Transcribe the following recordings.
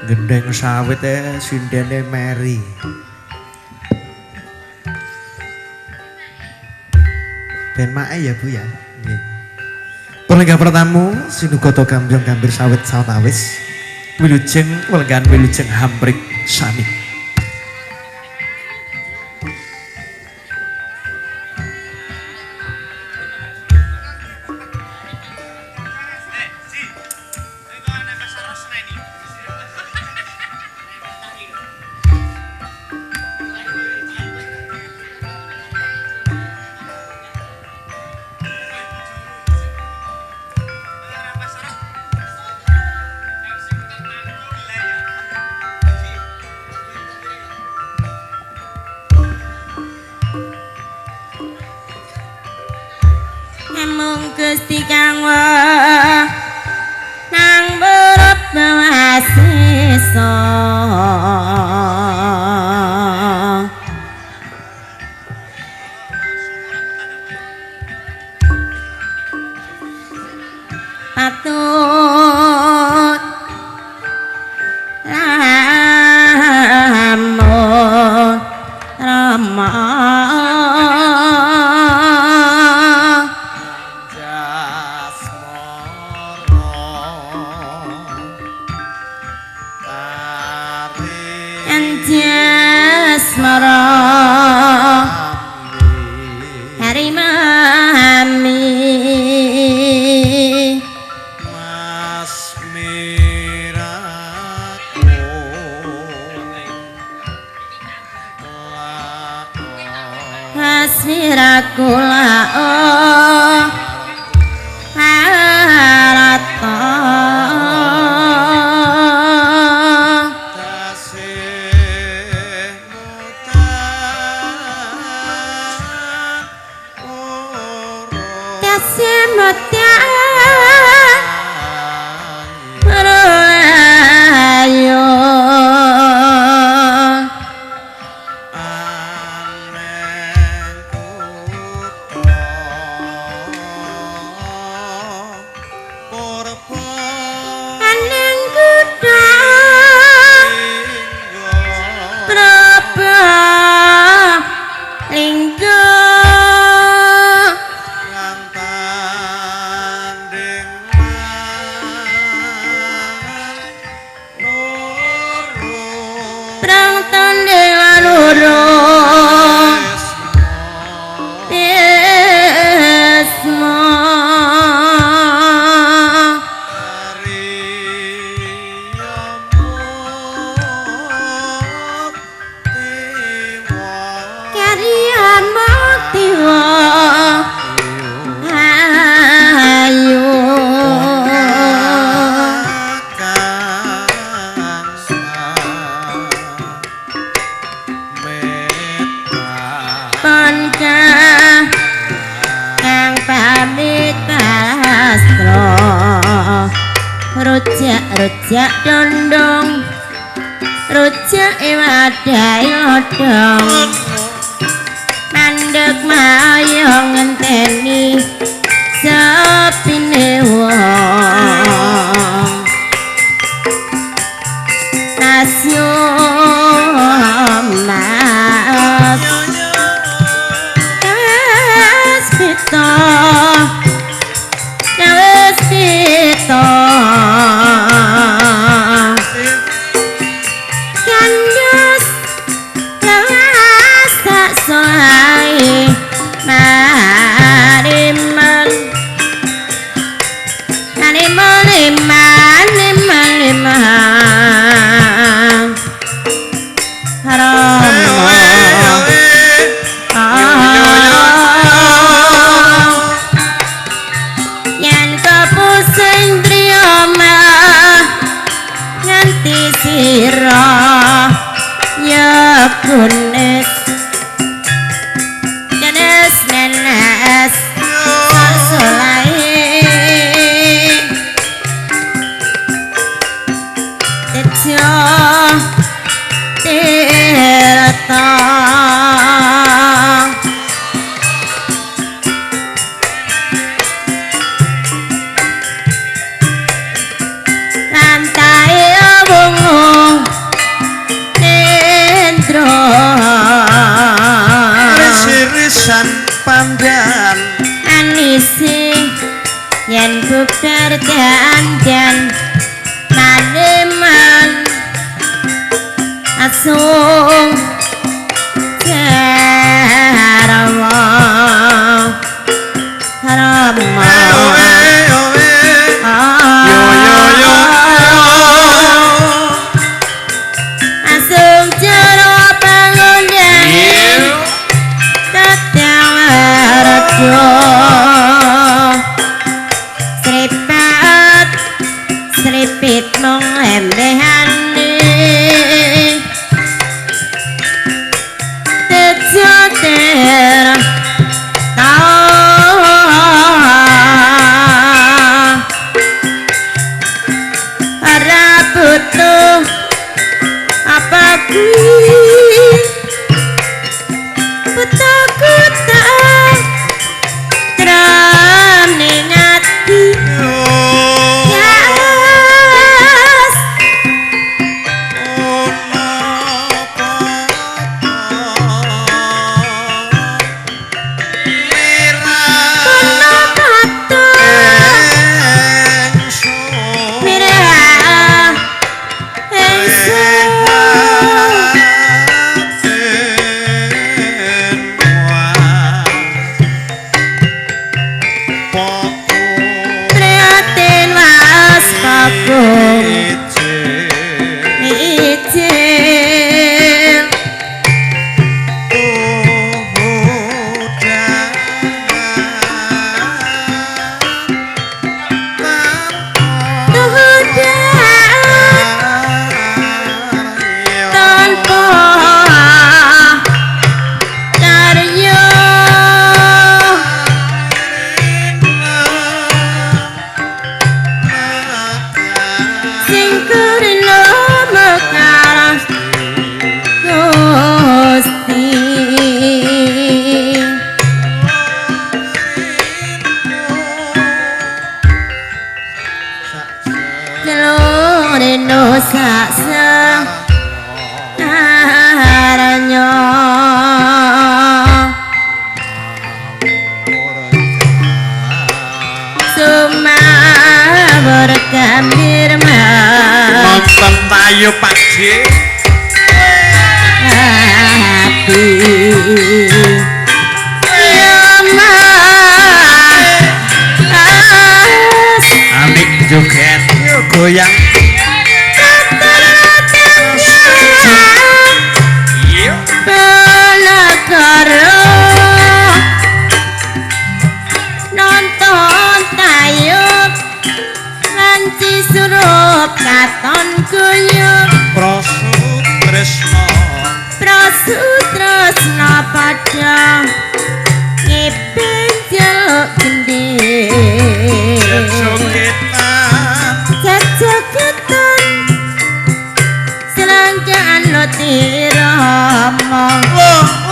gendeng sawit sindene Mary. Ben mae ya Bu ya. Nggih. Penenggah pertamu sinukoto kambyong gambir sawit sawetawis. Wilujeng welgan wilujeng hamprik sami. Gusti kang nang berep bawasisa patut lamun Rama Jasmara hari mami Mas miraku hasmiraku lao harata rujak dondong rujak wadai odong mandek mayo ngenteni sepine wong nasyo mas pito Goodness, Janes nenes, solai, tejo, tirta, lantai bunga. dandan maneman asung Rama Rama asung jero pangundang tetang rejo sripat sripit mong emehane tejoter ora butuh apa kuwi putuku tak tram ning ati yes saksa aranyo sumawur gambir nonton tayo Pakji hati Amik joget goyang nonton tayub nganti surup katon kuyup prasutresna padha ngipin jaluk gendhe jogetan selangkaan lo tirama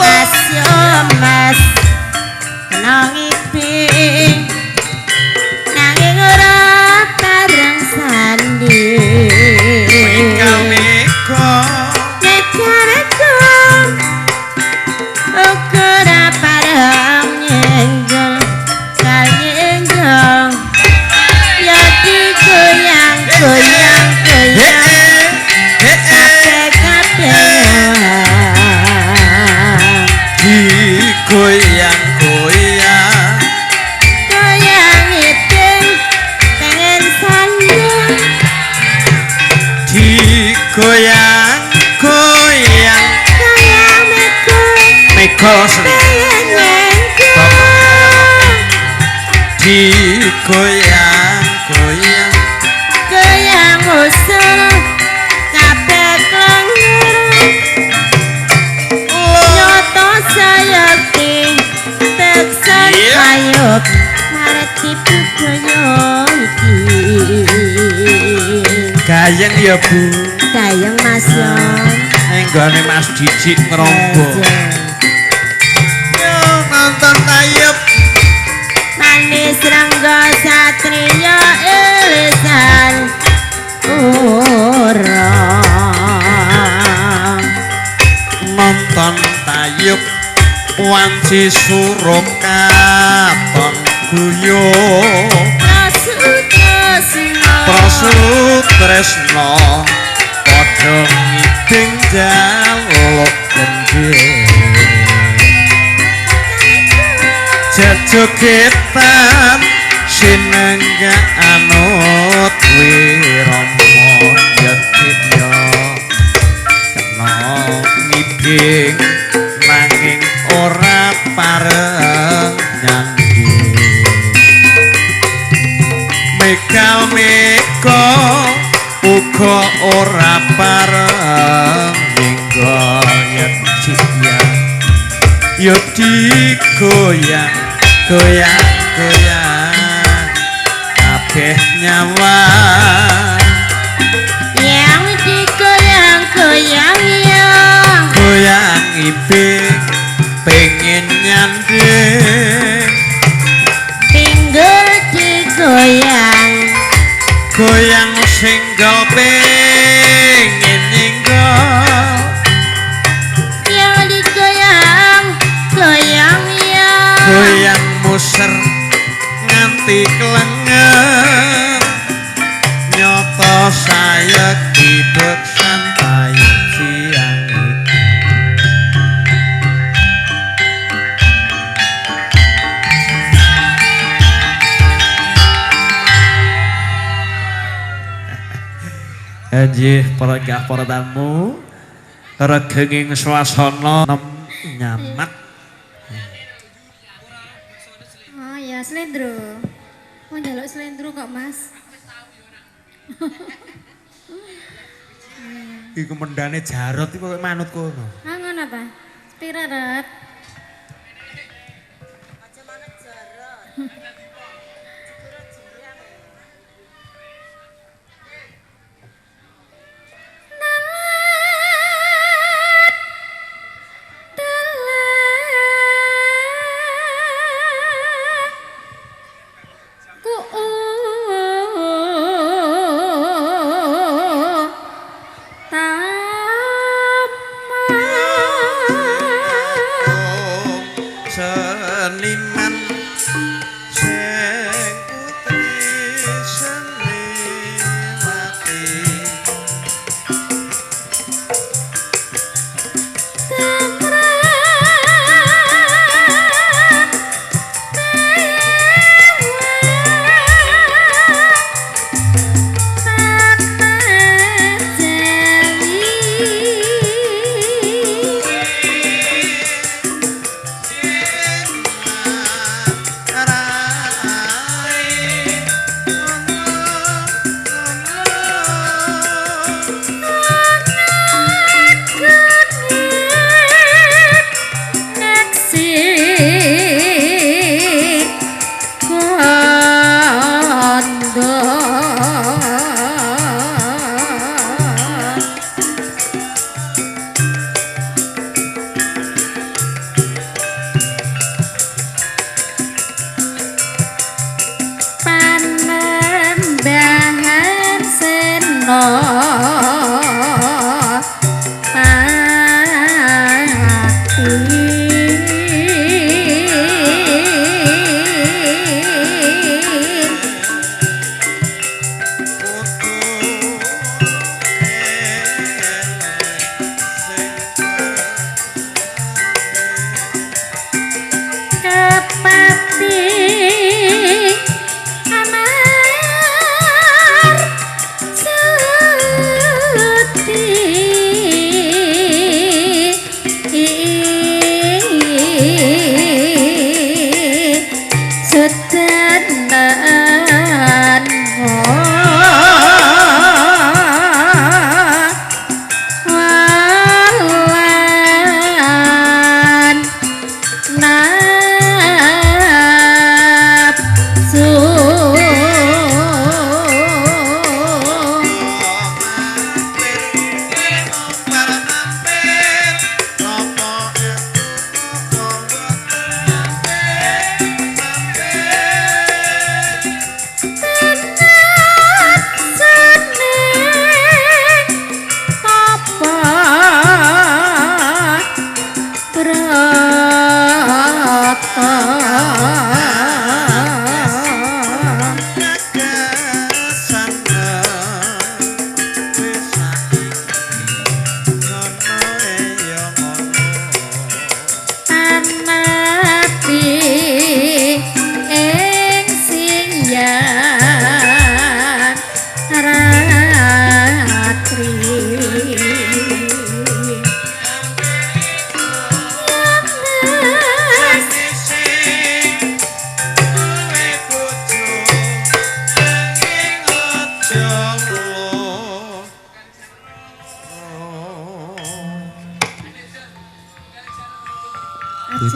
asyo mas nangiping nanging ora bareng sandi meka ukura bareng nyenggol kal nyenggol ya digoyang goyang goyang goyang goyang goyang iping pengen sandung goyang goyang goyang meko pengen nyenggol goyang goyang goyang usul kabeh klengur nyoto sayakti teksan ayub mareti budaya iki gayeng ya Bu gayeng mas yo nenggone Mas Dijik ngerombo yo nonton tayub manis rangga satria ilisan ora nonton tayub wanci surup katon guyub prasutres sutresna padha ngiding jaluk gendhe jejogetan sinengga anut wirama yadya kena ngiding nanging ora pareng nyangge mekal meko uga ora pareng minggo yadya yo digoyang goyang goyang kabeh nyawa yang digoyang goyang ya goyang ibing pengen nyanding pinggul digoyang goyang singgol pengen nyenggol yang digoyang goyang ya goyang muser nganti kelengen nyoto saya hidup santai siang Anjih para gah para tamu regenging swasana nyamat. Oh ya, slendro. Mau njaluk slendro kok, Mas. Iku mendane Jarot iki koyo manut kono. Ah, ngono apa? Pira, Rat?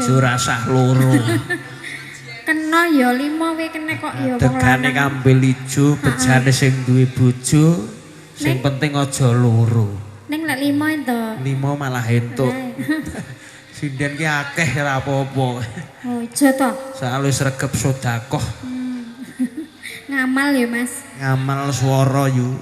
Aja rasah loro. Kena ya 5 we kena kok ya wong Tegane lanang. kambil ijo, bejane sing duwe bojo, sing Ning- penting aja loro. Ning lek 5 ento. 5 malah entuk. Sinden ki akeh ora apa-apa. Oh, ijo to. Soale sregep sedekah, Ngamal ya, Mas. ngamal swara yu.